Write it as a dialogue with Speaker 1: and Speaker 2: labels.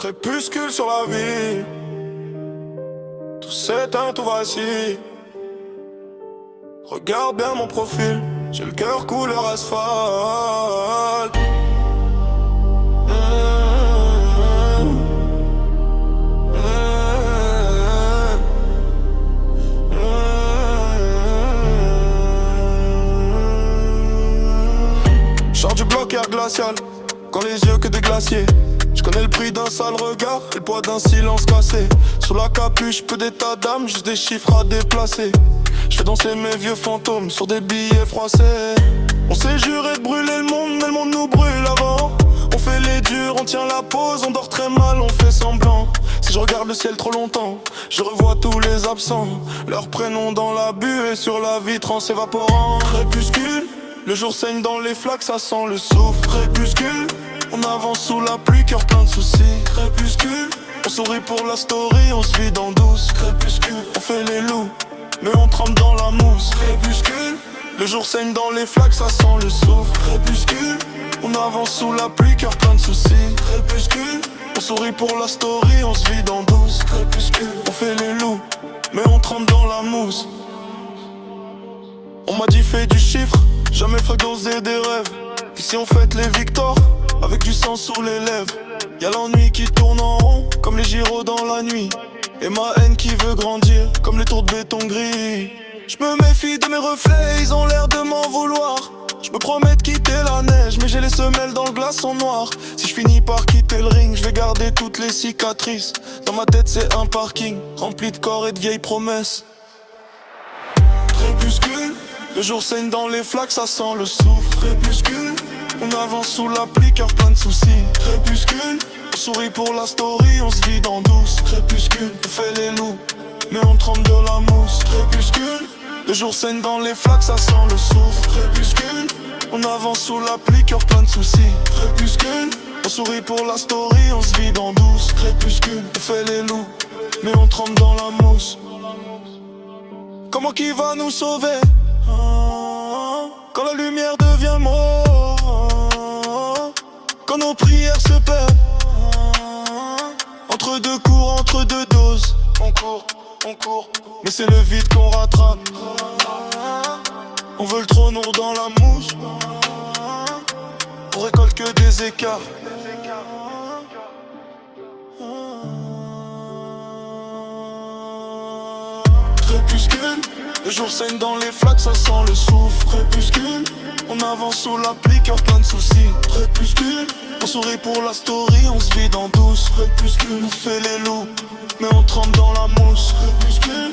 Speaker 1: Crépuscule sur la vie, tout s'éteint, tout vacille. Regarde bien mon profil, j'ai le cœur couleur asphalte. Sors du bloc air glacial, quand les yeux que des glaciers. Je connais le prix d'un sale regard et le poids d'un silence cassé. Sous la capuche, peu d'état d'âme, juste des chiffres à déplacer. Je fais danser mes vieux fantômes sur des billets froissés. On s'est juré de brûler le monde, mais le monde nous brûle avant. On fait les durs, on tient la pause, on dort très mal, on fait semblant. Si je regarde le ciel trop longtemps, je revois tous les absents. Leurs prénoms dans la buée, sur la vitre en s'évaporant. Crépuscule, le jour saigne dans les flaques, ça sent le souffle. Crépuscule, on avance sous la pluie, cœur plein de soucis. Crépuscule, on sourit pour la story, on se vide en douce. Crépuscule, on fait les loups, mais on trempe dans la mousse. Crépuscule, le jour saigne dans les flaques, ça sent le souffle. Crépuscule, on avance sous la pluie, cœur plein de soucis. Crépuscule, on sourit pour la story, on se vide en douce. Crépuscule, on fait les loups, mais on trempe dans la mousse. On m'a dit fais du chiffre, jamais fait d'oser des rêves. Ici on fête les victoires, avec du sang sous les lèvres. Y'a l'ennui qui tourne en rond, comme les gyros dans la nuit. Et ma haine qui veut grandir, comme les tours de béton gris. Je me méfie de mes reflets, ils ont l'air de m'en vouloir. Je me promets de quitter la neige, mais j'ai les semelles dans le glaçon noir. Si je finis par quitter le ring, je vais garder toutes les cicatrices. Dans ma tête c'est un parking, rempli de corps et de vieilles promesses. Crépuscule, le jour saigne dans les flaques, ça sent le souffle. Crépuscule, on avance sous la pluie, cœur plein de soucis. Crépuscule, on sourit pour la story, on se vide en douce. Crépuscule, on fait les loups, mais on trempe de la mousse. Crépuscule, le jour saigne dans les flaques, ça sent le souffle. Crépuscule, on avance sous la pluie, cœur plein de soucis. Crépuscule, on sourit pour la story, on se vide en douce. Crépuscule, on fait les loups, mais on trempe dans la mousse. Comment qui va nous sauver quand la lumière devient mort, quand nos prières se perdent entre deux cours, entre deux doses. On court, mais c'est le vide qu'on rattrape. On veut le trône dans la mouche, on récolte que des écarts. Crépuscule, le jour saigne dans les flaques, ça sent le souffle. Crépuscule, on avance sous la pluie, cœur plein de soucis. Crépuscule, on sourit pour la story, on se vide en douce. Crépuscule, on fait les loups, mais on trempe dans la mousse. Crépuscule,